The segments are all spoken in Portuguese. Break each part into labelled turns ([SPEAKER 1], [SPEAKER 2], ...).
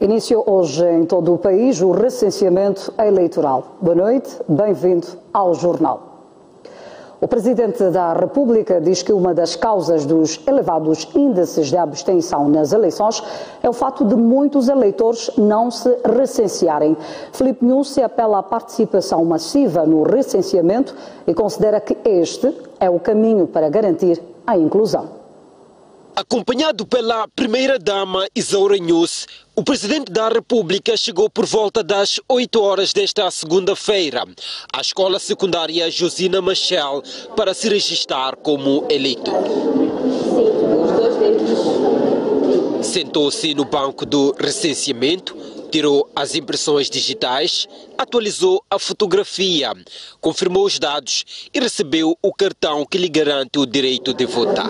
[SPEAKER 1] Iniciou hoje em todo o país o recenseamento eleitoral. Boa noite, bem-vindo ao Jornal. O Presidente da República diz que uma das causas dos elevados índices de abstenção nas eleições é o fato de muitos eleitores não se recensearem. Filipe Nyusi apela à participação massiva no recenseamento e considera que este é o caminho para garantir a inclusão.
[SPEAKER 2] Acompanhado pela primeira-dama Isaura Nyusi, o Presidente da República chegou por volta das 8 horas desta segunda-feira à Escola Secundária Josina Machel para se registrar como eleitor. Sentou-se no banco do recenseamento, tirou as impressões digitais, atualizou a fotografia, confirmou os dados e recebeu o cartão que lhe garante o direito de votar.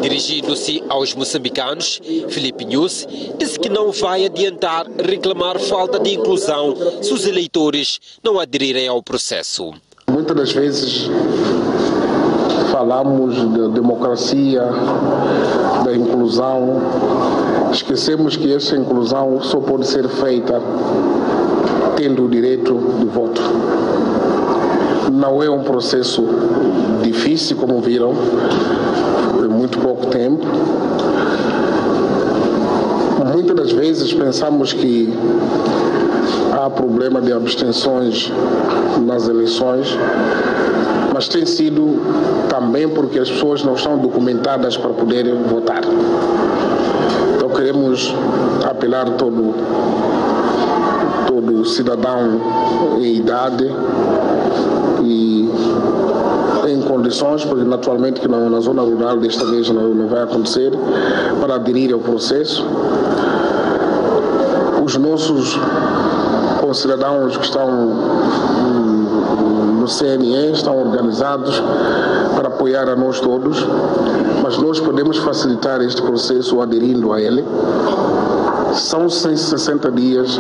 [SPEAKER 2] Dirigindo-se aos moçambicanos, Filipe Nyusi disse que não vai adiantar reclamar falta de inclusão se os eleitores não aderirem ao processo.
[SPEAKER 3] Muitas das vezes falamos de democracia, da inclusão, esquecemos que essa inclusão só pode ser feita tendo o direito de voto. Não é um processo difícil, como viram, em muito pouco tempo. Muitas das vezes pensamos que há problema de abstenções nas eleições, mas tem sido também porque as pessoas não estão documentadas para poderem votar. Então queremos apelar a todo cidadão em idade e em condições, porque naturalmente que na zona rural desta vez não vai acontecer, para aderir ao processo. Os nossos concidadãos que estão no CNE estão organizados para apoiar a nós todos, mas nós podemos facilitar este processo aderindo a ele. São 160 dias,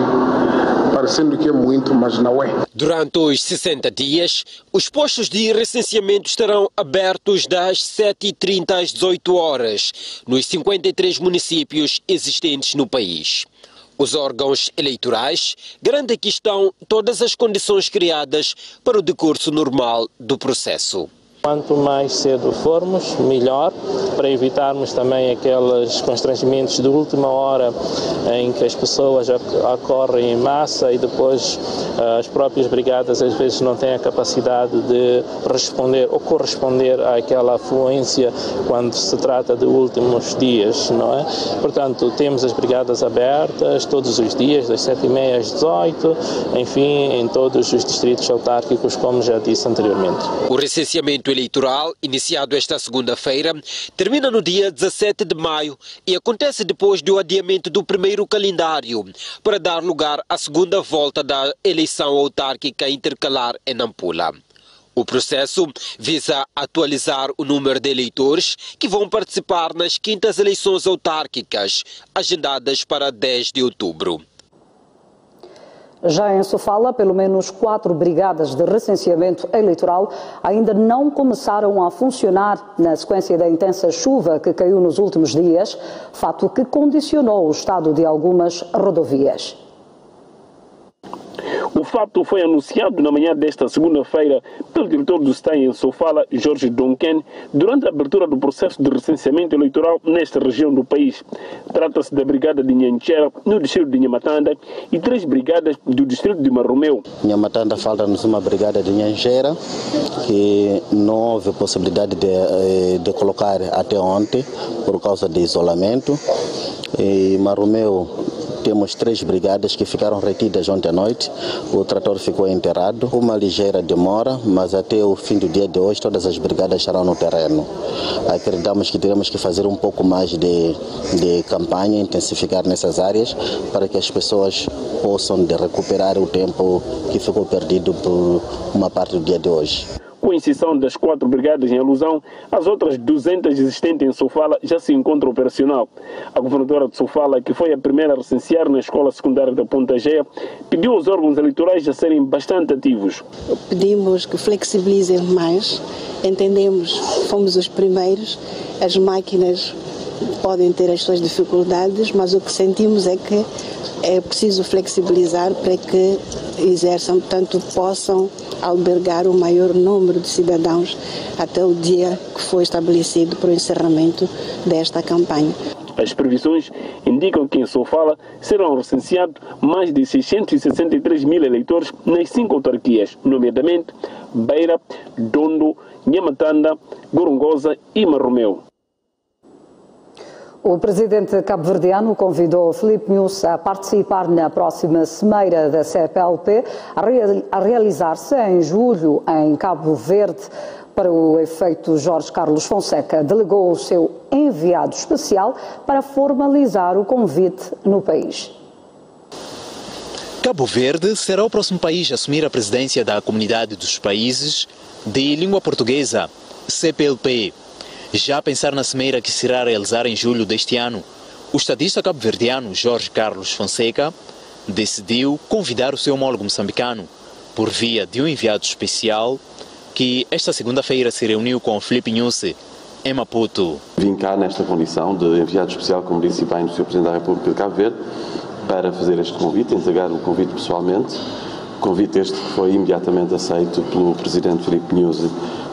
[SPEAKER 3] parecendo que é muito, mas não é.
[SPEAKER 2] Durante os 60 dias, os postos de recenseamento estarão abertos das 7h30 às 18 horas, nos 53 municípios existentes no país. Os órgãos eleitorais garantem que estão todas as condições criadas para o decurso normal do processo.
[SPEAKER 4] Quanto mais cedo formos, melhor, para evitarmos também aqueles constrangimentos de última hora em que as pessoas acorrem em massa e depois as próprias brigadas às vezes não têm a capacidade de responder ou corresponder àquela afluência quando se trata de últimos dias, não é? Portanto, temos as brigadas abertas todos os dias, das 7h30 às 18h, enfim, em todos os distritos autárquicos, como já disse anteriormente.
[SPEAKER 2] O recenseamento eleitoral, iniciado esta segunda-feira, termina no dia 17 de maio e acontece depois do adiamento do primeiro calendário, para dar lugar à segunda volta da eleição autárquica intercalar em Nampula. O processo visa atualizar o número de eleitores que vão participar nas quintas eleições autárquicas, agendadas para 10 de outubro.
[SPEAKER 1] Já em Sofala, pelo menos 4 brigadas de recenseamento eleitoral ainda não começaram a funcionar na sequência da intensa chuva que caiu nos últimos dias, fato que condicionou o estado de algumas rodovias.
[SPEAKER 5] O fato foi anunciado na manhã desta segunda-feira pelo diretor do STAI em Sofala, Jorge Duncan, durante a abertura do processo de recenseamento eleitoral nesta região do país. Trata-se da brigada de Nhanchera, no distrito de Nhamatanda, e 3 brigadas do distrito de Marromeu.
[SPEAKER 6] Nhamatanda falta-nos uma brigada de Nhanchera, que não houve possibilidade de colocar até ontem, por causa de isolamento. E Marromeu, temos 3 brigadas que ficaram retidas ontem à noite. O trator ficou enterrado. Uma ligeira demora, mas até o fim do dia de hoje todas as brigadas estarão no terreno. Acreditamos que teremos que fazer um pouco mais de campanha, intensificar nessas áreas, para que as pessoas possam recuperar o tempo que ficou perdido por uma parte do dia de hoje.
[SPEAKER 5] Com exceção das 4 brigadas em alusão, as outras 200 existentes em Sofala já se encontram operacional. A governadora de Sofala, que foi a primeira a recensear na escola secundária da Ponta Géia, pediu aos órgãos eleitorais a serem bastante ativos.
[SPEAKER 7] Pedimos que flexibilizem mais, entendemos, fomos os primeiros, as máquinas podem ter as suas dificuldades, mas o que sentimos é que é preciso flexibilizar para que exerçam, portanto, possam albergar o maior número de cidadãos até o dia que foi estabelecido para o encerramento desta campanha.
[SPEAKER 5] As previsões indicam que em Sofala serão recenseados mais de 663 mil eleitores nas 5 autarquias, nomeadamente Beira, Dondo, Nhamatanda, Gorongosa e Marromeu.
[SPEAKER 1] O presidente cabo-verdiano convidou Filipe Nyusi a participar na próxima cimeira da CPLP, a realizar-se em julho em Cabo Verde. Para o efeito, Jorge Carlos Fonseca delegou o seu enviado especial para formalizar o convite no país.
[SPEAKER 8] Cabo Verde será o próximo país a assumir a presidência da Comunidade dos Países de Língua Portuguesa, CPLP. Já a pensar na cimeira que se irá realizar em julho deste ano, o estadista cabo-verdiano Jorge Carlos Fonseca decidiu convidar o seu homólogo moçambicano por via de um enviado especial que esta segunda-feira se reuniu com Filipe Nyusi em Maputo.
[SPEAKER 9] Vim cá nesta condição de enviado especial, como disse bem, do Sr. Presidente da República de Cabo Verde, para fazer este convite, entregar o convite pessoalmente. Convite este que foi imediatamente aceito pelo Presidente Filipe Nyusi.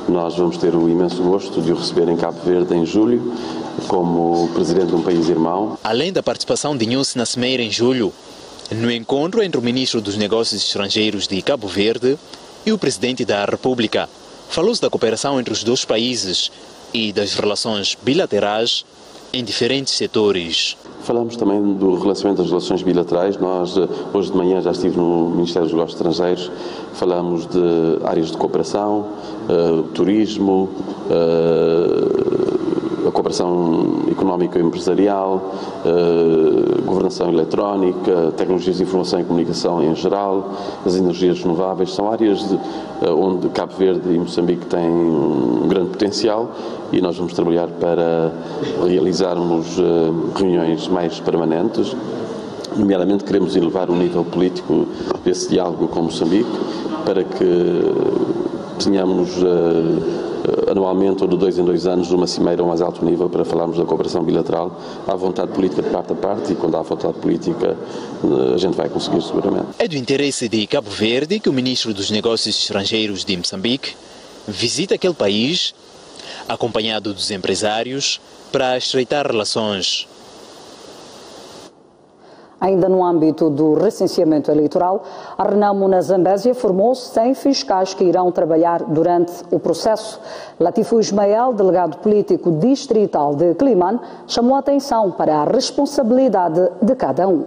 [SPEAKER 9] Nós vamos ter o imenso gosto de o receber em Cabo Verde em julho, como Presidente de um país irmão.
[SPEAKER 8] Além da participação de Nyusi na cimeira em julho, no encontro entre o Ministro dos Negócios Estrangeiros de Cabo Verde e o Presidente da República, falou-se da cooperação entre os dois países e das relações bilaterais em diferentes setores.
[SPEAKER 9] Falamos também do relacionamento das relações bilaterais. Nós, hoje de manhã, já estive no Ministério dos Negócios Estrangeiros, falamos de áreas de cooperação, turismo, a cooperação económica e empresarial, governação eletrónica, tecnologias de informação e comunicação em geral, as energias renováveis. São áreas onde Cabo Verde e Moçambique têm um grande potencial e nós vamos trabalhar para realizarmos reuniões mais permanentes. Nomeadamente, queremos elevar o nível político desse diálogo com Moçambique para que tenhamos anualmente ou de 2 em 2 anos uma cimeira ao mais alto nível para falarmos da cooperação bilateral. Há vontade política de parte a parte e quando há vontade política a gente vai conseguir seguramente.
[SPEAKER 8] É do interesse de Cabo Verde que o Ministro dos Negócios Estrangeiros de Moçambique visita aquele país acompanhado dos empresários para estreitar relações.
[SPEAKER 1] Ainda no âmbito do recenseamento eleitoral, a Renamo na Zambésia formou 100 fiscais que irão trabalhar durante o processo. Latifo Ismael, delegado político distrital de Climane, chamou a atenção para a responsabilidade de cada um.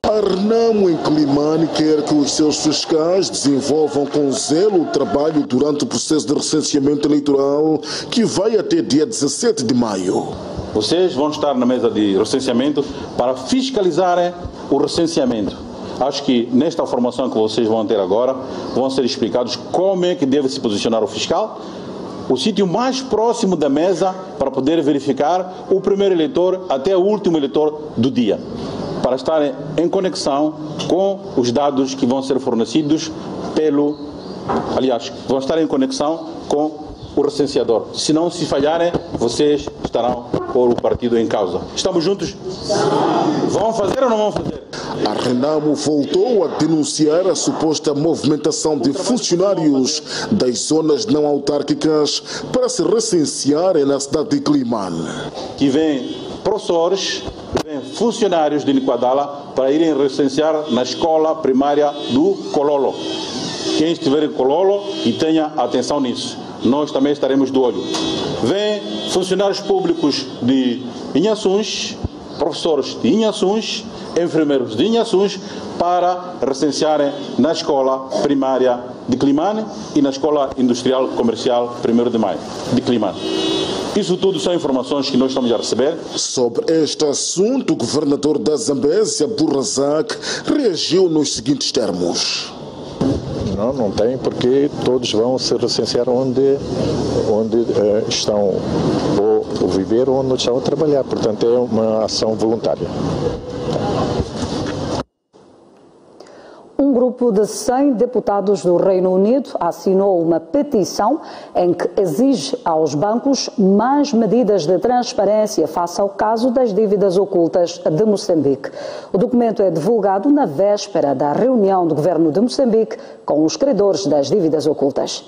[SPEAKER 10] A Renamo em Climane quer que os seus fiscais desenvolvam com zelo o trabalho durante o processo de recenseamento eleitoral que vai até dia 17 de maio.
[SPEAKER 11] Vocês vão estar na mesa de recenseamento para fiscalizarem o recenseamento. Acho que nesta formação que vocês vão ter agora, vão ser explicados como é que deve se posicionar o fiscal, o sítio mais próximo da mesa para poder verificar o primeiro eleitor até o último eleitor do dia, para estarem em conexão com os dados que vão ser fornecidos vão estar em conexão com o recenseador. Se não se falharem, vocês estarão por o partido em causa. Estamos juntos? Vão fazer ou não vão fazer?
[SPEAKER 10] A Renamo voltou a denunciar a suposta movimentação de funcionários das zonas não autárquicas para se recensearem na cidade de Climane.
[SPEAKER 11] Que vêm professores, vêm funcionários de Niquadala para irem recensear na escola primária do Cololo. Quem estiver em Cololo e tenha atenção nisso. Nós também estaremos de olho. Vêm funcionários públicos de Inhaçuns, professores de Inhaçuns, enfermeiros de Inhaçuns, para recensearem na escola primária de Climane e na escola industrial comercial 1º de maio de Climane. Isso tudo são informações que nós estamos a receber.
[SPEAKER 10] Sobre este assunto, o governador da Zambésia, Abdul Razak, reagiu nos seguintes termos.
[SPEAKER 12] Não tem, porque todos vão se recensear onde estão ou viver ou onde estão a trabalhar. Portanto, é uma ação voluntária.
[SPEAKER 1] Um grupo grupo de 100 deputados do Reino Unido assinou uma petição em que exige aos bancos mais medidas de transparência face ao caso das dívidas ocultas de Moçambique. O documento é divulgado na véspera da reunião do governo de Moçambique com os credores das dívidas ocultas.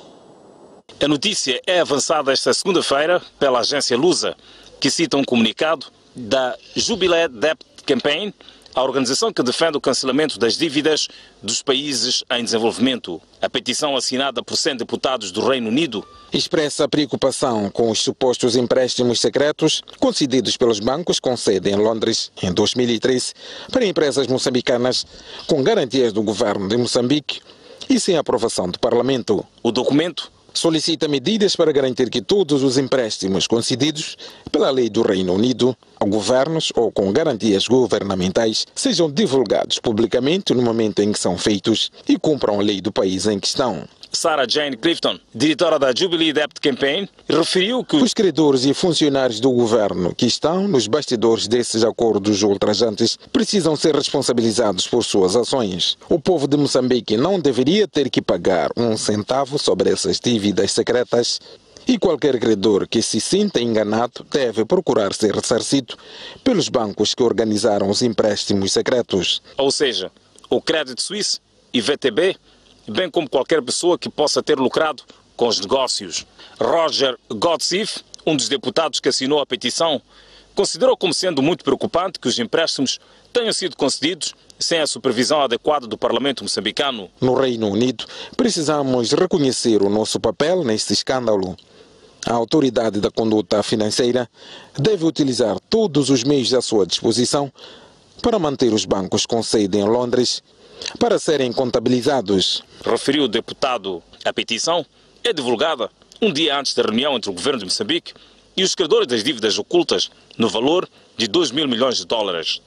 [SPEAKER 13] A notícia é avançada esta segunda-feira pela agência Lusa, que cita um comunicado da Jubilee Debt Campaign, a organização que defende o cancelamento das dívidas dos países em desenvolvimento. A petição assinada por 100 deputados do Reino Unido
[SPEAKER 14] expressa preocupação com os supostos empréstimos secretos concedidos pelos bancos com sede em Londres em 2013 para empresas moçambicanas com garantias do governo de Moçambique e sem aprovação do Parlamento.
[SPEAKER 13] O documento
[SPEAKER 14] solicita medidas para garantir que todos os empréstimos concedidos pela lei do Reino Unido a governos ou com garantias governamentais sejam divulgados publicamente no momento em que são feitos e cumpram a lei do país em questão.
[SPEAKER 13] Sarah Jane Clifton, diretora da Jubilee Debt Campaign, referiu que
[SPEAKER 14] os credores e funcionários do governo que estão nos bastidores desses acordos ultrajantes precisam ser responsabilizados por suas ações. O povo de Moçambique não deveria ter que pagar um centavo sobre essas dívidas secretas e qualquer credor que se sinta enganado deve procurar ser ressarcido pelos bancos que organizaram os empréstimos secretos.
[SPEAKER 13] Ou seja, o Credit Suisse e VTB, bem como qualquer pessoa que possa ter lucrado com os negócios. Roger Godsiff, um dos deputados que assinou a petição, considerou como sendo muito preocupante que os empréstimos tenham sido concedidos sem a supervisão adequada do Parlamento moçambicano.
[SPEAKER 14] No Reino Unido, precisamos reconhecer o nosso papel neste escândalo. A autoridade da conduta financeira deve utilizar todos os meios à sua disposição para manter os bancos com sede em Londres para serem contabilizados.
[SPEAKER 13] Referiu o deputado. A petição é divulgada um dia antes da reunião entre o governo de Moçambique e os credores das dívidas ocultas no valor de 2 mil milhões de dólares.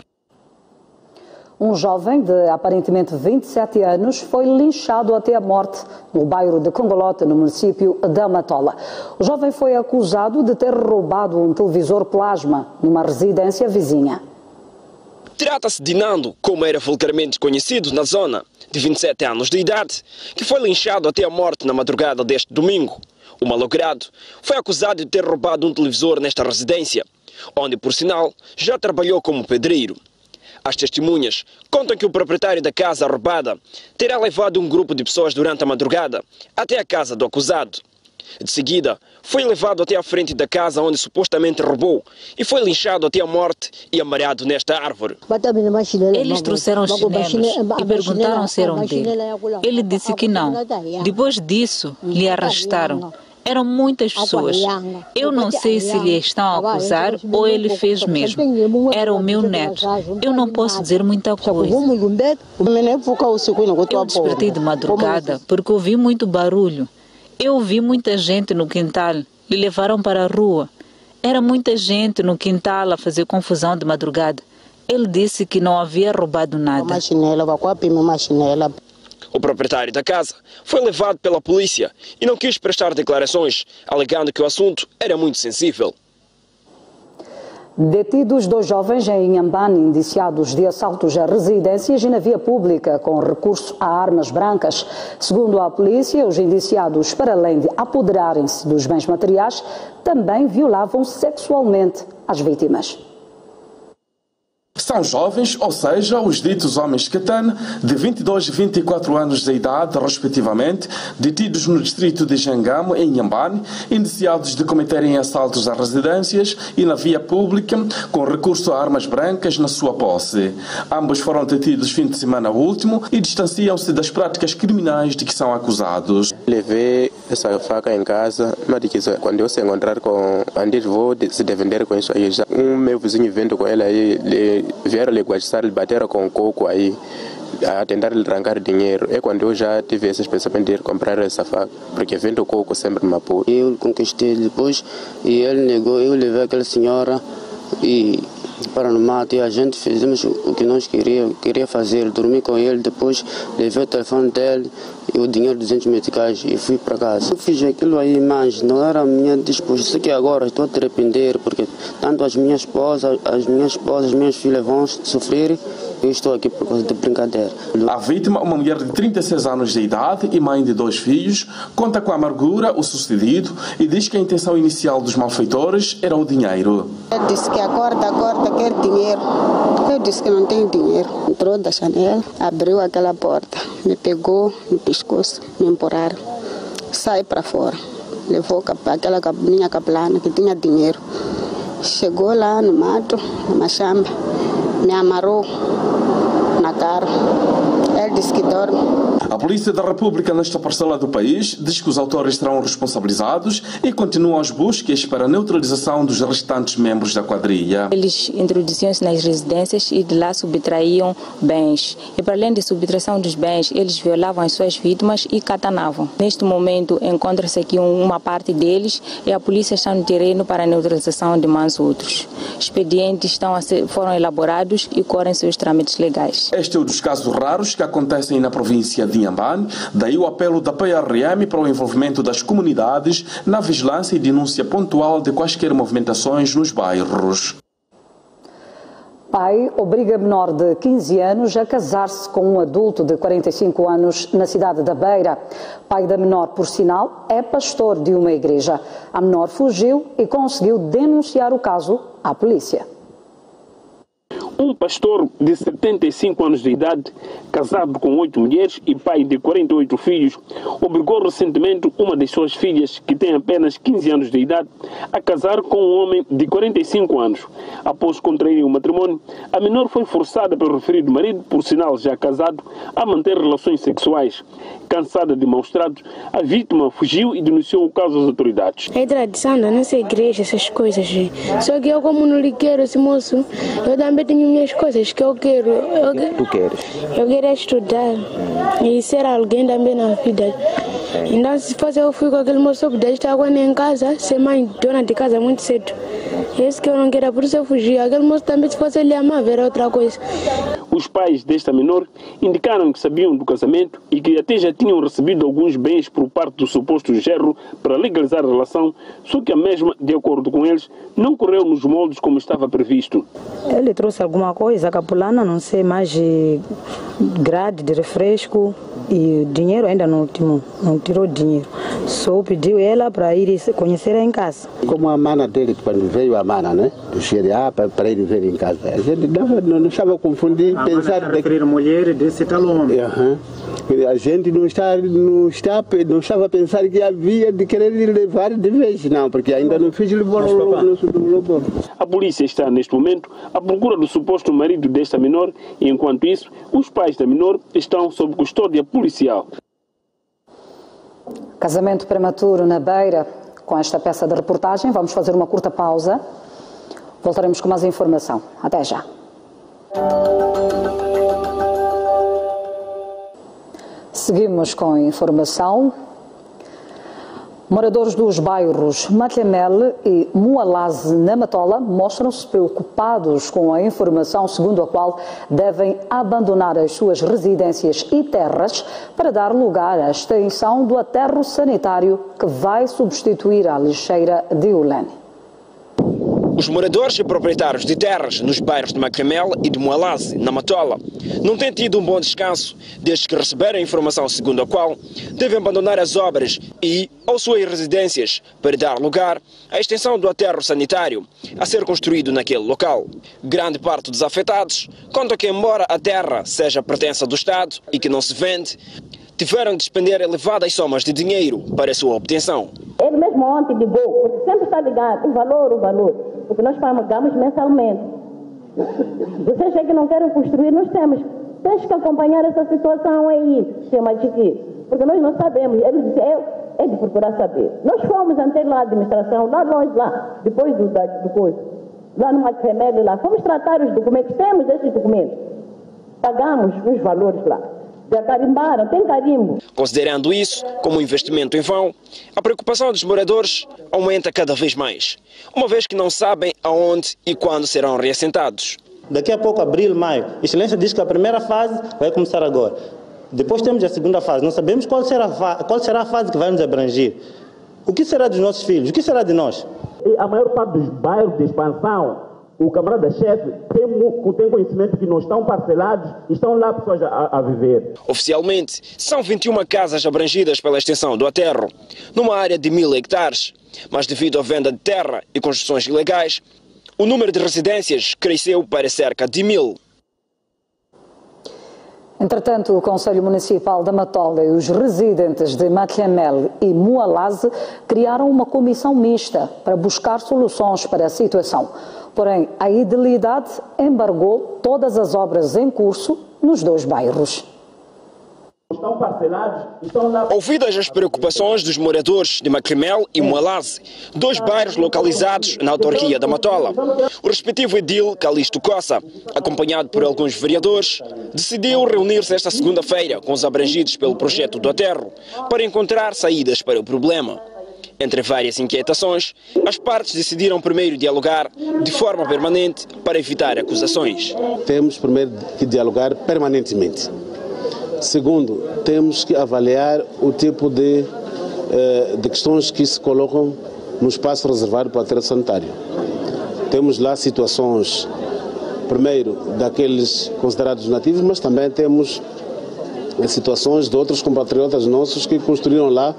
[SPEAKER 1] Um jovem de aparentemente 27 anos foi linchado até a morte no bairro de Congolota, no município da Matola. O jovem foi acusado de ter roubado um televisor plasma numa residência vizinha.
[SPEAKER 15] Trata-se de Nando, como era vulgarmente conhecido na zona, de 27 anos de idade, que foi linchado até a morte na madrugada deste domingo. O malogrado foi acusado de ter roubado um televisor nesta residência, onde, por sinal, já trabalhou como pedreiro. As testemunhas contam que o proprietário da casa roubada terá levado um grupo de pessoas durante a madrugada até a casa do acusado. De seguida, foi levado até à frente da casa onde supostamente roubou e foi linchado até a morte e amarrado nesta árvore.
[SPEAKER 16] Eles trouxeram os chinelos e perguntaram se eram dele. Ele disse que não. Depois disso, lhe arrestaram. Eram muitas pessoas. Eu não sei se lhe estão a acusar ou ele fez mesmo. Era o meu neto. Eu não posso dizer muita coisa. Eu despertei de madrugada porque ouvi muito barulho. Eu vi muita gente no quintal. Lhe levaram para a rua. Era muita gente no quintal a fazer confusão de madrugada. Ele disse que não havia roubado nada.
[SPEAKER 15] O proprietário da casa foi levado pela polícia e não quis prestar declarações, alegando que o assunto era muito sensível.
[SPEAKER 1] Detidos 2 jovens em Inhambane, indiciados de assaltos a residências e na via pública com recurso a armas brancas. Segundo a polícia, os indiciados, para além de apoderarem-se dos bens materiais, também violavam sexualmente as vítimas.
[SPEAKER 17] São jovens, ou seja, os ditos homens Katana, de 22 e 24 anos de idade, respectivamente, detidos no distrito de Jangamo, em Inhambane, indiciados de cometerem assaltos a residências e na via pública com recurso a armas brancas na sua posse. Ambos foram detidos fim de semana último e distanciam-se das práticas criminais de que são acusados.
[SPEAKER 18] Levei essa faca em casa, mas quando eu se encontrar com Andir, vou se defender com isso aí. Já meu vizinho vendo com ele aí, vieram lhe guaçar, lhe bateram com um coco aí, a tentar lhe arrancar dinheiro. É quando eu já tive esse pensamento de ir comprar essa faca, porque vendo o coco sempre me apura.
[SPEAKER 19] Eu conquistei depois e ele negou, eu levei aquela senhora e para no mato e a gente fizemos o que nós queria fazer, dormi com ele, depois levei o telefone dele e o dinheiro de 200 meticais e fui para casa. Eu fiz aquilo aí, mas não era a minha disposição. Sei que agora estou a te arrepender, porque tanto as minhas esposas, as minhas filhas vão sofrer. Eu estou aqui por causa de brincadeira.
[SPEAKER 17] A vítima, uma mulher de 36 anos de idade e mãe de 2 filhos, conta com a amargura o sucedido e diz que a intenção inicial dos malfeitores era o dinheiro.
[SPEAKER 7] Ele disse que acorda, quer dinheiro. Eu disse que não tenho dinheiro. Entrou da janela, abriu aquela porta, me pegou no pescoço, me empurraram. Sai para fora. Levou aquela minha capelana que tinha dinheiro. Chegou lá no mato, na machamba, me amarrou na cara. Ele disse que dorme.
[SPEAKER 17] A Polícia da República nesta parcela do país diz que os autores serão responsabilizados e continuam as buscas para a neutralização dos restantes membros da quadrilha.
[SPEAKER 16] Eles introduziam-se nas residências e de lá subtraíam bens. E para além de subtração dos bens, eles violavam as suas vítimas e catanavam. Neste momento encontra-se aqui uma parte deles e a polícia está no terreno para a neutralização de mais outros. Expedientes foram elaborados e correm seus trâmites legais.
[SPEAKER 17] Este é um dos casos raros que acontecem na província de Inhambane, daí o apelo da PRM para o envolvimento das comunidades na vigilância e denúncia pontual de quaisquer movimentações nos bairros.
[SPEAKER 1] Pai obriga menor de 15 anos a casar-se com um adulto de 45 anos na cidade da Beira. Pai da menor, por sinal, é pastor de uma igreja. A menor fugiu e conseguiu denunciar o caso à polícia.
[SPEAKER 5] Um pastor de 75 anos de idade, casado com 8 mulheres e pai de 48 filhos, obrigou recentemente uma de suas filhas, que tem apenas 15 anos de idade, a casar com um homem de 45 anos. Após contrair o matrimônio, a menor foi forçada pelo referido marido, por sinal já casado, a manter relações sexuais. Cansada de maus tratos, a vítima fugiu e denunciou o caso às autoridades.
[SPEAKER 20] É tradição da nossa igreja essas coisas. Só que eu, como não lhe quero esse moço, eu também tenho minhas coisas que eu quero.
[SPEAKER 21] Tu queres?
[SPEAKER 20] Eu quero estudar e ser alguém também na vida. Então, se fosse eu fui com aquele moço, eu podia estar agora em casa, ser mãe, dona de casa muito cedo. É isso que eu não quero, por isso eu fugi. Aquele moço também, se fosse ele amar, era outra coisa.
[SPEAKER 5] Os pais desta menor indicaram que sabiam do casamento e que até já tinham recebido alguns bens por parte do suposto genro para legalizar a relação, só que a mesma, de acordo com eles, não correu nos moldes como estava previsto.
[SPEAKER 22] Ele trouxe alguma coisa, a capulana, não sei, mais grade de refresco e dinheiro ainda não tirou dinheiro. Só pediu ela para ir conhecer em casa.
[SPEAKER 21] Como a mana dele, quando veio a mana, né, do XRA para ele ver em casa, a gente não estava a confundir, pensar...
[SPEAKER 23] A referir mulher desse tal homem.
[SPEAKER 21] A gente não estava a pensar que havia de querer levar de vez, não, porque ainda não fiz levou.
[SPEAKER 5] A polícia está, neste momento, à procura do suposto marido desta menor e, enquanto isso, os pais da menor estão sob custódia policial.
[SPEAKER 1] Casamento prematuro na Beira. Com esta peça de reportagem, vamos fazer uma curta pausa. Voltaremos com mais informação. Até já. Seguimos com a informação. Moradores dos bairros Matemele e Mualaze, na Matola, mostram-se preocupados com a informação segundo a qual devem abandonar as suas residências e terras para dar lugar à extensão do aterro sanitário que vai substituir a lixeira de Ulene.
[SPEAKER 15] Os moradores e proprietários de terras nos bairros de Macamel e de Mualaze, na Matola, não têm tido um bom descanso desde que receberam a informação segundo a qual devem abandonar as obras e ou suas residências para dar lugar à extensão do aterro sanitário a ser construído naquele local. Grande parte dos afetados conta que, embora a terra seja pertença do Estado e que não se vende, tiveram de despender elevadas somas de dinheiro para a sua obtenção.
[SPEAKER 24] Ele mesmo ontem ligou, porque sempre está ligado, o valor, porque nós pagamos mensalmente. Vocês que não querem construir, nós temos que acompanhar essa situação aí, Sr. Machiqui, porque nós não sabemos. Ele disse, é de procurar saber. Nós fomos ante lá a administração, lá longe, lá, depois do coisa, lá no Macamel, lá, fomos tratar os documentos, temos esses documentos, pagamos os valores lá. Já carimbaram, tem carimbo.
[SPEAKER 15] Considerando isso como um investimento em vão, a preocupação dos moradores aumenta cada vez mais, uma vez que não sabem aonde e quando serão reassentados.
[SPEAKER 23] Daqui a pouco, abril, maio, Excelência diz que a primeira fase vai começar agora.
[SPEAKER 2] Depois temos a segunda fase. Não sabemos qual será a fase que vai nos abranger. O que será dos nossos filhos? O que será de nós?
[SPEAKER 3] A maior parte dos bairros de expansão, o camarada-chefe tem conhecimento que não estão parcelados e estão lá pessoas a viver.
[SPEAKER 15] Oficialmente, são 21 casas abrangidas pela extensão do aterro, numa área de 1000 hectares. Mas devido à venda de terra e construções ilegais, o número de residências cresceu para cerca de 1000.
[SPEAKER 1] Entretanto, o Conselho Municipal da Matola e os residentes de Machamel e Mualaze criaram uma comissão mista para buscar soluções para a situação. Porém, a edilidade embargou todas as obras em curso nos 2 bairros.
[SPEAKER 3] Estão parcelados, estão lá...
[SPEAKER 15] Ouvidas as preocupações dos moradores de Macrimel e Mualaze, 2 bairros localizados na autarquia da Matola, o respectivo edil Calixto Coça, acompanhado por alguns vereadores, decidiu reunir-se esta segunda-feira com os abrangidos pelo projeto do aterro para encontrar saídas para o problema. Entre várias inquietações, as partes decidiram primeiro dialogar de forma permanente para evitar acusações.
[SPEAKER 21] Temos primeiro que dialogar permanentemente. Segundo, temos que avaliar o tipo de questões que se colocam no espaço reservado para o aterro sanitário. Temos lá situações, primeiro, daqueles considerados nativos, mas também temos situações de outros compatriotas nossos que construíram lá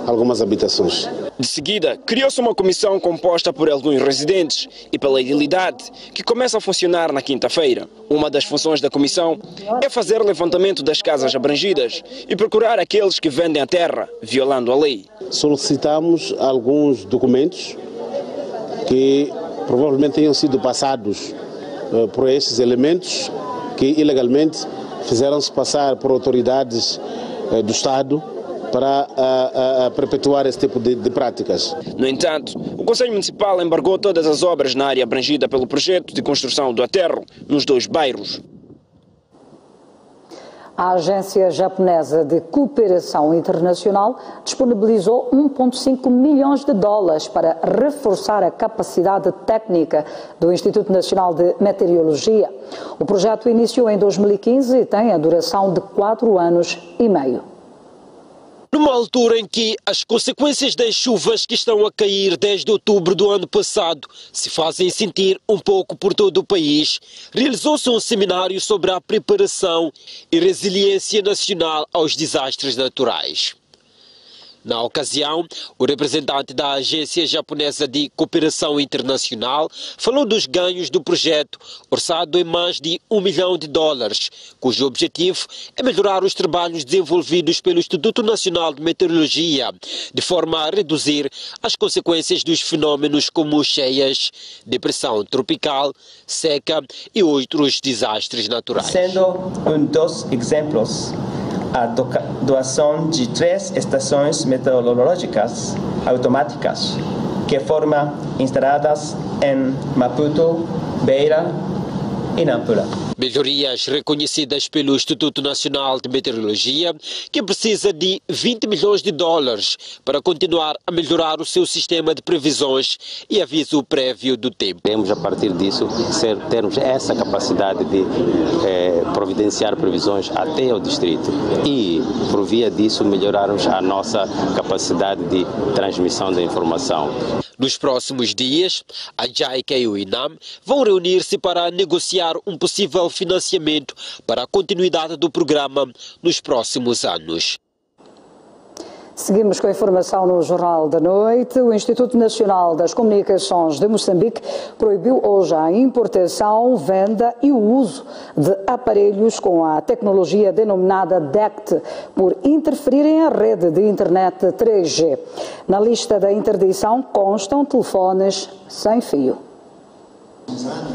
[SPEAKER 21] algumas habitações.
[SPEAKER 15] De seguida, criou-se uma comissão composta por alguns residentes e pela edilidade, que começa a funcionar na quinta-feira. Uma das funções da comissão é fazer o levantamento das casas abrangidas e procurar aqueles que vendem a terra, violando a lei.
[SPEAKER 21] Solicitamos alguns documentos que provavelmente tenham sido passados por estes elementos que ilegalmente fizeram-se passar por autoridades do Estado para perpetuar esse tipo de práticas.
[SPEAKER 15] No entanto, o Conselho Municipal embargou todas as obras na área abrangida pelo projeto de construção do aterro nos 2 bairros.
[SPEAKER 1] A Agência Japonesa de Cooperação Internacional disponibilizou 1,5 milhões de dólares para reforçar a capacidade técnica do Instituto Nacional de Meteorologia. O projeto iniciou em 2015 e tem a duração de 4 anos e meio.
[SPEAKER 4] Numa altura em que as consequências das chuvas que estão a cair desde outubro do ano passado se fazem sentir um pouco por todo o país, realizou-se um seminário sobre a preparação e resiliência nacional aos desastres naturais. Na ocasião, o representante da Agência Japonesa de Cooperação Internacional falou dos ganhos do projeto, orçado em mais de $1 milhão, cujo objetivo é melhorar os trabalhos desenvolvidos pelo Instituto Nacional de Meteorologia, de forma a reduzir as consequências dos fenômenos como cheias, depressão tropical, seca e outros desastres naturais.
[SPEAKER 6] Sendo dos exemplos, a doação de 3 estações meteorológicas automáticas que foram instaladas em Maputo, Beira e Nampula.
[SPEAKER 4] Melhorias reconhecidas pelo Instituto Nacional de Meteorologia, que precisa de $20 milhões para continuar a melhorar o seu sistema de previsões e aviso prévio do tempo.
[SPEAKER 25] Queremos, a partir disso, termos essa capacidade de providenciar previsões até ao distrito e, por via disso, melhorarmos a nossa capacidade de transmissão da informação.
[SPEAKER 4] Nos próximos dias, a JICA e o INAM vão reunir-se para negociar um possível financiamento para a continuidade do programa nos próximos anos.
[SPEAKER 1] Seguimos com a informação no Jornal da Noite. O Instituto Nacional das Comunicações de Moçambique proibiu hoje a importação, venda e o uso de aparelhos com a tecnologia denominada DECT por interferirem a rede de internet 3G. Na lista da interdição constam telefones sem fio.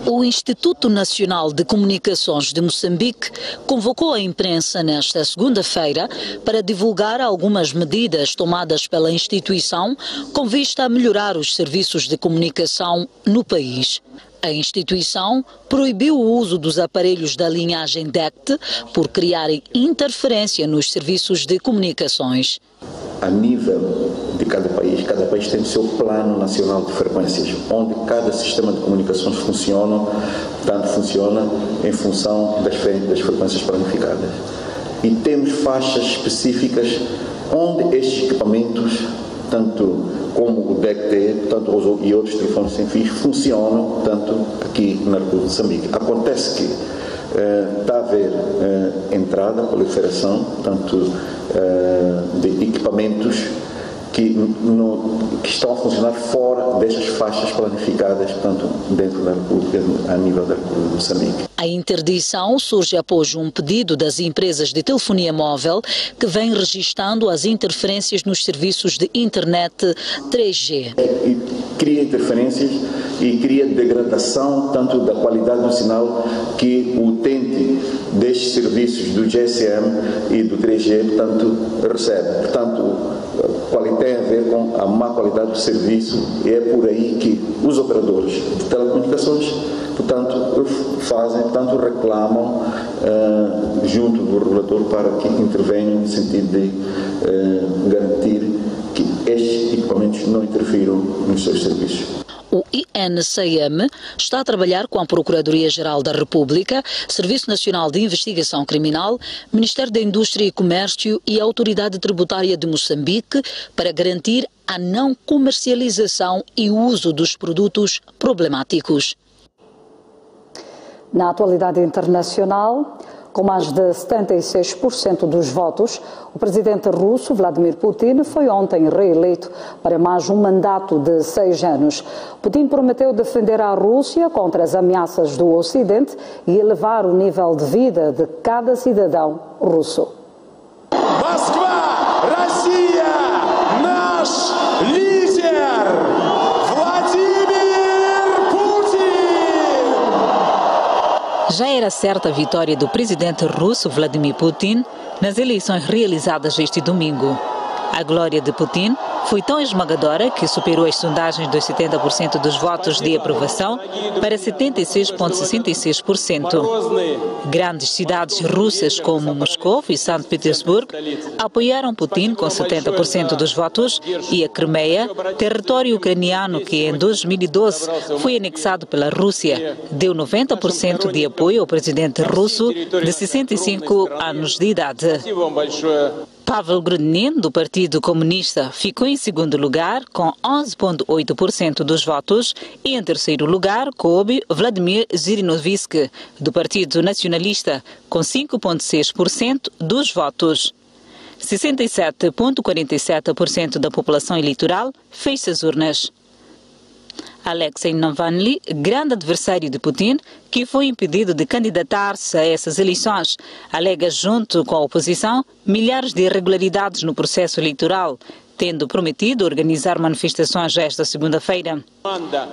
[SPEAKER 26] O Instituto Nacional de Comunicações de Moçambique convocou a imprensa nesta segunda-feira para divulgar algumas medidas tomadas pela instituição com vista a melhorar os serviços de comunicação no país. A instituição proibiu o uso dos aparelhos da linhagem DECT por criarem interferência nos serviços de comunicações.
[SPEAKER 27] A nível de cada país tem o seu plano nacional de frequências, onde cada sistema de comunicações funciona em função das frequências planificadas. e temos faixas específicas onde estes equipamentos, tanto como o DEC-T, tanto e outros telefones sem fios, funcionam tanto aqui na República de Moçambique. Acontece que está a haver entrada, proliferação, tanto de equipamentos que estão a funcionar fora destas faixas planificadas, portanto, dentro da República, a nível da República de Moçambique.
[SPEAKER 26] A interdição surge após um pedido das empresas de telefonia móvel que vêm registando as interferências nos serviços de internet 3G.
[SPEAKER 27] Cria interferências e cria degradação tanto da qualidade do sinal que o utente destes serviços do GSM e do 3G, portanto, recebe. Portanto, tem a ver com a má qualidade do serviço e é por aí que os operadores de telecomunicações, portanto, reclamam junto do regulador para que intervenham no sentido de garantir que estes equipamentos não interfiram nos seus serviços.
[SPEAKER 26] O INCM está a trabalhar com a Procuradoria-Geral da República, Serviço Nacional de Investigação Criminal, Ministério da Indústria e Comércio e a Autoridade Tributária de Moçambique para garantir a não comercialização e uso dos produtos problemáticos.
[SPEAKER 1] Na atualidade internacional, com mais de 76% dos votos, o presidente russo Vladimir Putin foi ontem reeleito para mais um mandato de 6 anos. Putin prometeu defender a Rússia contra as ameaças do Ocidente e elevar o nível de vida de cada cidadão russo.
[SPEAKER 8] Moskva, Rússia, nosso líder, Vladimir Putin!
[SPEAKER 16] Já era certa a vitória do presidente russo Vladimir Putin nas eleições realizadas este domingo. A glória de Putin foi tão esmagadora que superou as sondagens dos 70% dos votos de aprovação para 76,66%. Grandes cidades russas como Moscou e São Petersburgo apoiaram Putin com 70% dos votos e a Crimeia, território ucraniano que em 2012 foi anexado pela Rússia, deu 90% de apoio ao presidente russo de 65 anos de idade. Pavel Grudnin, do Partido Comunista, ficou em segundo lugar com 11,8% dos votos e em terceiro lugar coube Vladimir Zhirinovsky, do Partido Nacionalista, com 5,6% dos votos. 67,47% da população eleitoral fez as urnas. Alexei Navalny, grande adversário de Putin, que foi impedido de candidatar-se a essas eleições, alega junto com a oposição milhares de irregularidades no processo eleitoral, tendo prometido organizar manifestações esta segunda-feira.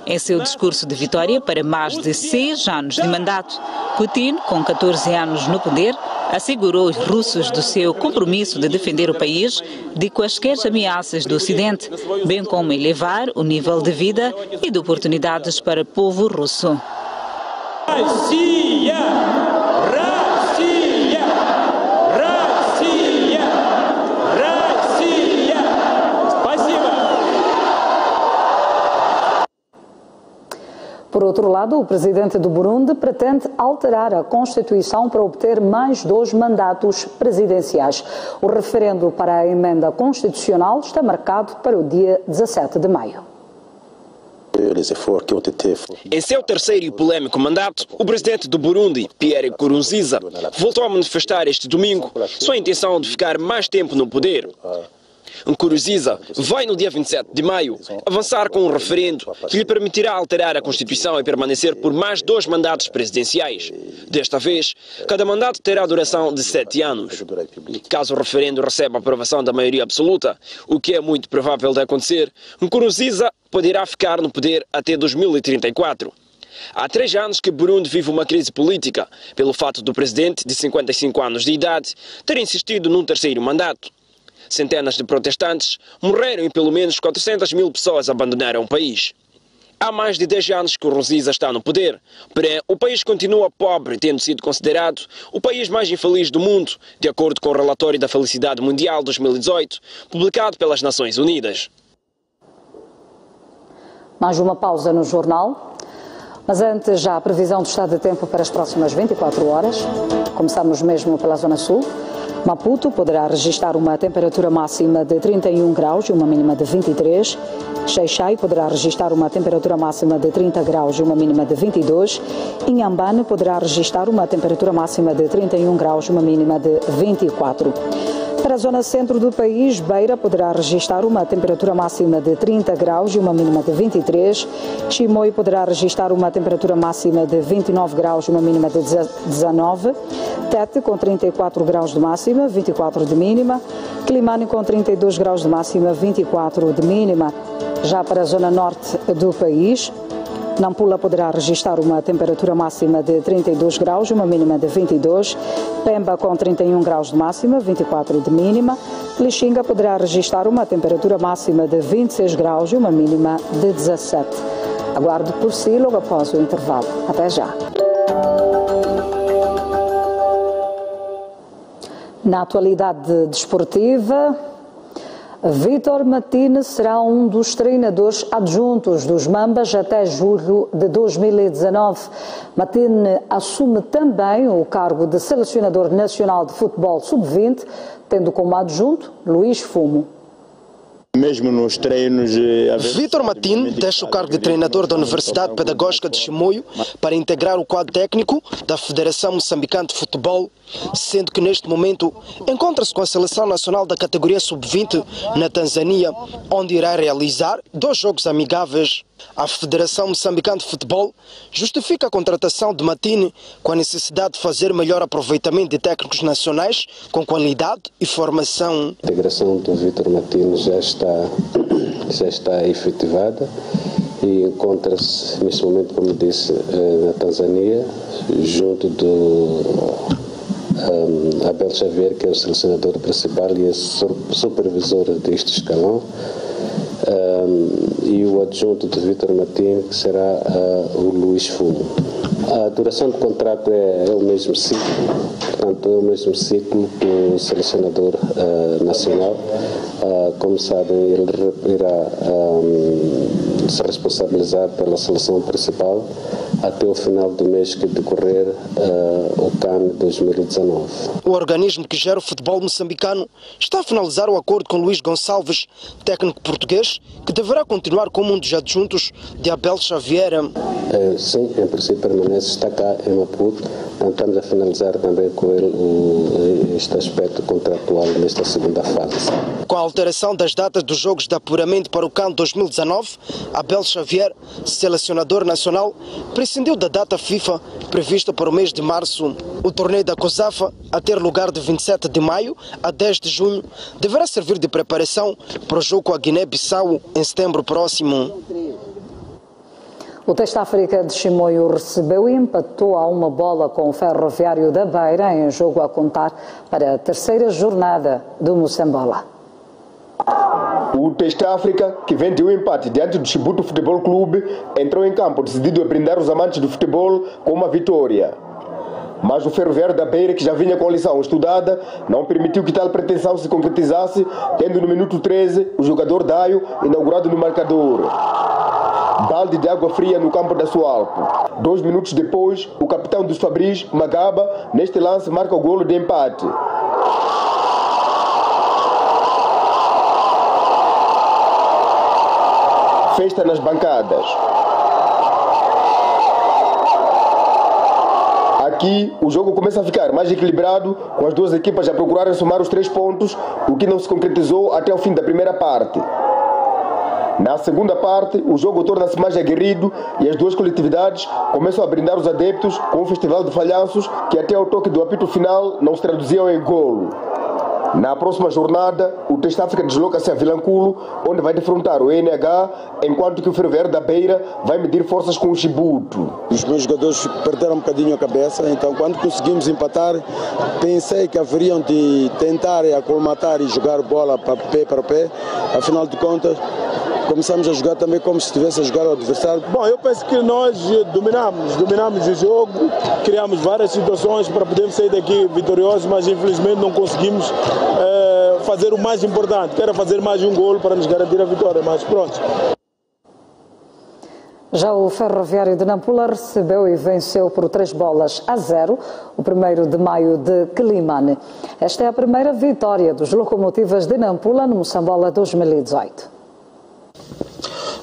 [SPEAKER 16] Em seu discurso de vitória para mais de 6 anos de mandato, Putin, com 14 anos no poder, assegurou aos russos do seu compromisso de defender o país de quaisquer ameaças do Ocidente, bem como elevar o nível de vida e de oportunidades para o povo russo.
[SPEAKER 1] Por outro lado, o presidente do Burundi pretende alterar a Constituição para obter mais 2 mandatos presidenciais. O referendo para a emenda constitucional está marcado para o dia 17 de maio.
[SPEAKER 15] Em seu terceiro e polêmico mandato, o presidente do Burundi, Pierre Nkurunziza, voltou a manifestar este domingo sua intenção de ficar mais tempo no poder. Nkurunziza vai no dia 27 de maio avançar com um referendo que lhe permitirá alterar a Constituição e permanecer por mais 2 mandatos presidenciais. Desta vez, cada mandato terá duração de 7 anos. Caso o referendo receba a aprovação da maioria absoluta, o que é muito provável de acontecer, Nkurunziza poderá ficar no poder até 2034. Há 3 anos que Burundi vive uma crise política, pelo fato do presidente, de 55 anos de idade, ter insistido num terceiro mandato. Centenas de protestantes morreram e pelo menos 400 mil pessoas abandonaram o país. Há mais de 10 anos que o Nkurunziza está no poder, porém o país continua pobre, tendo sido considerado o país mais infeliz do mundo, de acordo com o relatório da Felicidade Mundial 2018, publicado pelas Nações Unidas.
[SPEAKER 1] Mais uma pausa no jornal, mas antes já a previsão do estado de tempo para as próximas 24 horas. Começamos mesmo pela Zona Sul. Maputo poderá registrar uma temperatura máxima de 31 graus e uma mínima de 23. Xai-Xai poderá registrar uma temperatura máxima de 30 graus e uma mínima de 22. Inhambane poderá registrar uma temperatura máxima de 31 graus e uma mínima de 24. Para a zona centro do país, Beira poderá registrar uma temperatura máxima de 30 graus e uma mínima de 23. Chimoio poderá registrar uma temperatura máxima de 29 graus e uma mínima de 19. Tete com 34 graus de máxima, 24 de mínima. Climane com 32 graus de máxima, 24 de mínima. Já para a zona norte do país, Nampula poderá registrar uma temperatura máxima de 32 graus e uma mínima de 22. Pemba com 31 graus de máxima, 24 de mínima. Lixinga poderá registrar uma temperatura máxima de 26 graus e uma mínima de 17. Aguardo por si logo após o intervalo. Até já. Na atualidade desportiva, Vítor Martins será um dos treinadores adjuntos dos Mambas até julho de 2019. Martins assume também o cargo de selecionador nacional de futebol sub-20, tendo como adjunto Luís Fumo.
[SPEAKER 2] Mesmo nos treinos...
[SPEAKER 15] Vítor Martins deixa o cargo de treinador da Universidade Pedagógica de Chimoio para integrar o quadro técnico da Federação Moçambicana de Futebol, sendo que neste momento encontra-se com a Seleção Nacional da categoria sub-20 na Tanzânia, onde irá realizar 2 jogos amigáveis. A Federação Moçambicana de Futebol justifica a contratação de Martins com a necessidade de fazer melhor aproveitamento de técnicos nacionais com qualidade e formação.
[SPEAKER 21] A integração do Vítor Martins já está efetivada e encontra-se neste momento, como disse, na Tanzânia, junto do Abel Xavier, que é o selecionador principal e é supervisor deste escalão, e o adjunto de Vítor Martins, que será o Luís Fumo. A duração do contrato é o mesmo ciclo, portanto é o mesmo ciclo que o selecionador nacional. Como sabem, ele irá se responsabilizar pela seleção principal até o final do mês que decorrer o CAN 2019.
[SPEAKER 15] O organismo que gera o futebol moçambicano está a finalizar o acordo com Luís Gonçalves, técnico português, que deverá continuar como um dos adjuntos de Abel Xavier.
[SPEAKER 21] Sim, em princípio permanece, está cá em Maputo. Então, estamos a finalizar também com ele este aspecto contratual nesta segunda fase.
[SPEAKER 15] Com a alteração das datas dos jogos de apuramento para o CAN 2019, Abel Xavier, selecionador nacional, prescindiu da data FIFA prevista para o mês de março. O torneio da COSAFA, a ter lugar de 27 de maio a 10 de junho, deverá servir de preparação para o jogo com a Guiné-Bissau em setembro próximo.
[SPEAKER 1] O Teste África de Chimoio recebeu e empatou a 1 bola com o Ferroviário da Beira em jogo a contar para a 3ª jornada do Moçambola.
[SPEAKER 9] O Teste África, que vem de um empate diante do Chibuto Futebol Clube, entrou em campo decidido a brindar os amantes do futebol com uma vitória. Mas o Ferroviário da Beira, que já vinha com a lição estudada, não permitiu que tal pretensão se concretizasse, tendo no minuto 13 o jogador Daio inaugurado no marcador. Balde de água fria no campo da Sualpo. 2 minutos depois, o capitão dos Fabris, Magaba, neste lance marca o golo de empate. Festa nas bancadas. Aqui, o jogo começa a ficar mais equilibrado, com as duas equipas a procurarem somar os 3 pontos, o que não se concretizou até o fim da primeira parte. Na segunda parte, o jogo torna-se mais aguerrido e as duas coletividades começam a brindar os adeptos com um festival de falhanços que até ao toque do apito final não se traduziam em golo. Na próxima jornada, o Teste África desloca-se a Vilanculo, onde vai defrontar o NH, enquanto que o Ferroviário da Beira vai medir forças com o Chibuto.
[SPEAKER 10] Os meus jogadores perderam um bocadinho a cabeça, então quando conseguimos empatar, pensei que haveriam de tentar acolmatar e jogar bola pé para pé. Afinal de contas, começamos a jogar também como se estivesse a jogar o adversário.
[SPEAKER 11] Bom, eu penso que nós dominamos o jogo, criamos várias situações para podermos sair daqui vitoriosos, mas infelizmente não conseguimos fazer o mais importante, que era fazer mais um golo para nos garantir a vitória, mas pronto.
[SPEAKER 1] Já o Ferroviário de Nampula recebeu e venceu por 3-0 o 1º de maio de Quelimane. Esta é a primeira vitória dos Locomotivas de Nampula no Moçambola 2018.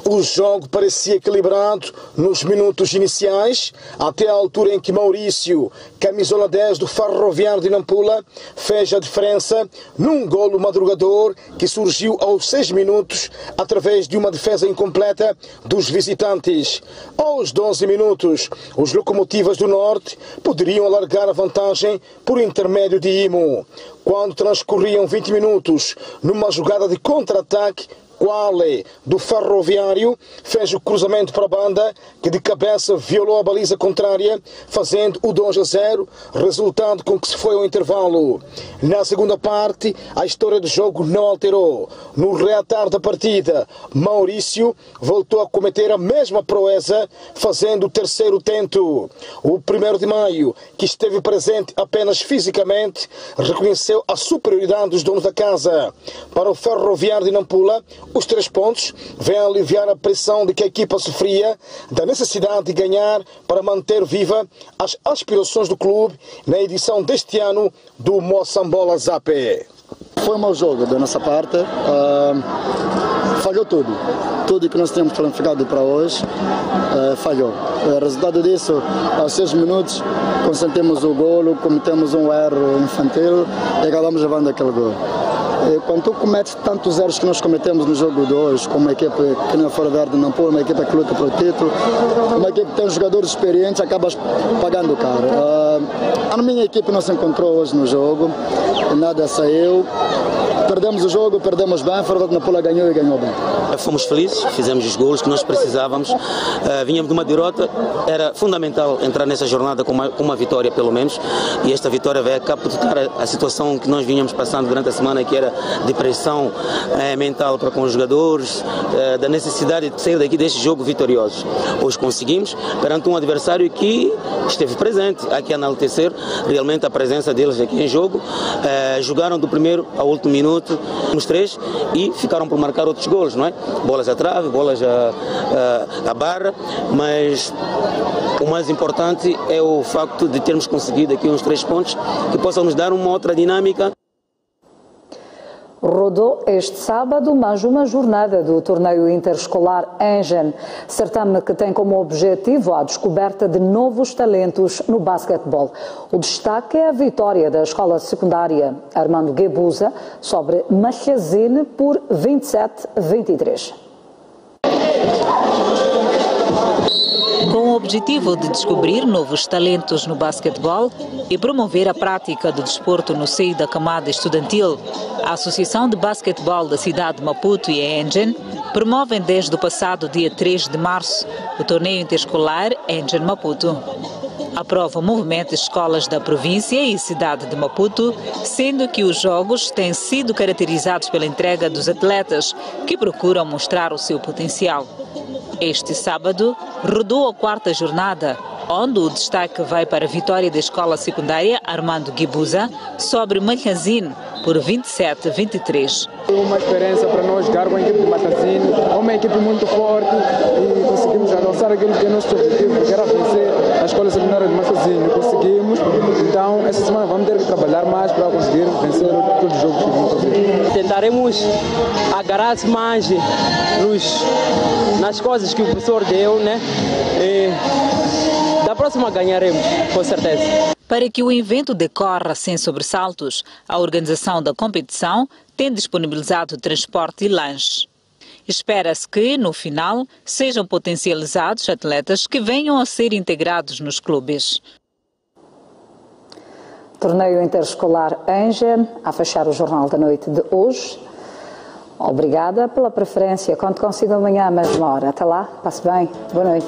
[SPEAKER 7] O jogo parecia equilibrado nos minutos iniciais, até a altura em que Maurício, camisola 10 do Ferroviário de Nampula, fez a diferença num golo madrugador que surgiu aos 6 minutos através de uma defesa incompleta dos visitantes. Aos 12 minutos, os Locomotivas do Norte poderiam alargar a vantagem por intermédio de Imo. Quando transcorriam 20 minutos, numa jogada de contra-ataque, Quale, do Ferroviário, fez o cruzamento para a banda, que de cabeça violou a baliza contrária, fazendo o 2-0, resultado com que se foi ao intervalo. Na segunda parte, a história do jogo não alterou. No reatar da partida, Maurício voltou a cometer a mesma proeza, fazendo o terceiro tento. O 1º de maio, que esteve presente apenas fisicamente, reconheceu a superioridade dos donos da casa. Para o Ferroviário de Nampula, os 3 pontos vêm aliviar a pressão de que a equipa sofria da necessidade de ganhar para manter viva as aspirações do clube na edição deste ano do Moçambola Zape.
[SPEAKER 12] Foi um mau jogo da nossa parte, falhou tudo que nós tínhamos planificado para hoje, falhou. O resultado disso, aos 6 minutos, consentimos o golo, cometemos um erro infantil e acabamos levando aquele golo. Quando tu cometes tantos erros que nós cometemos no jogo de hoje, como uma equipe que não é fora da área de Nampula, uma equipe que luta pelo título, uma equipe que tem jogadores experientes, acabas pagando caro. A minha equipe não se encontrou hoje no jogo, nada saiu. Perdemos o jogo, perdemos bem, a Ferroviário de Nampula ganhou e ganhou bem.
[SPEAKER 13] Fomos felizes, fizemos os golos que nós precisávamos, vinhamos de uma derrota, era fundamental entrar nessa jornada com uma vitória pelo menos, e esta vitória vai capturar a situação que nós vinhamos passando durante a semana, que era de pressão mental para com os jogadores, da necessidade de sair daqui deste jogo vitoriosos. Hoje conseguimos, perante um adversário que esteve presente, aqui a enaltecer realmente a presença deles aqui em jogo, jogaram do primeiro ao último minuto, os 3, e ficaram por marcar outros golos, não é? Bolas à trave, bolas à barra, mas o mais importante é o facto de termos conseguido aqui uns 3 pontos que possam nos dar uma outra dinâmica.
[SPEAKER 1] Rodou este sábado mais uma jornada do torneio interescolar Engen, certame que tem como objetivo a descoberta de novos talentos no basquetebol. O destaque é a vitória da escola secundária Armando Guebuza sobre Malhazine por 27-23.
[SPEAKER 26] Com o objetivo de descobrir novos talentos no basquetebol e promover a prática do desporto no seio da camada estudantil, a Associação de Basquetebol da cidade de Maputo e a Engen promovem desde o passado dia 3 de março o torneio interescolar Engen Maputo. Aprova o movimento de escolas da província e cidade de Maputo, sendo que os jogos têm sido caracterizados pela entrega dos atletas que procuram mostrar o seu potencial. Este sábado, rodou a 4ª jornada, onde o destaque vai para a vitória da escola secundária Armando Guebuza sobre Malhazine por 27-23.
[SPEAKER 14] Foi uma experiência para nós jogar com a equipe de Malhazine, uma equipe muito forte, e conseguimos alcançar aquilo que é nosso objetivo, que era vencer a escola secundária de Malhazine. Conseguimos, então essa semana vamos ter que trabalhar mais para conseguir vencer todos os jogos que vamos fazer.
[SPEAKER 17] Tentaremos agarrar mais nas coisas que o professor deu, né? Da próxima ganharemos, com certeza.
[SPEAKER 26] Para que o evento decorra sem sobressaltos, a organização da competição tem disponibilizado transporte e lanche. Espera-se que, no final, sejam potencializados atletas que venham a ser integrados nos clubes.
[SPEAKER 1] Torneio Interescolar Engen, a fechar o Jornal da Noite de hoje. Obrigada pela preferência. Conto consigo amanhã à mesma hora. Até lá, passe bem. Boa noite.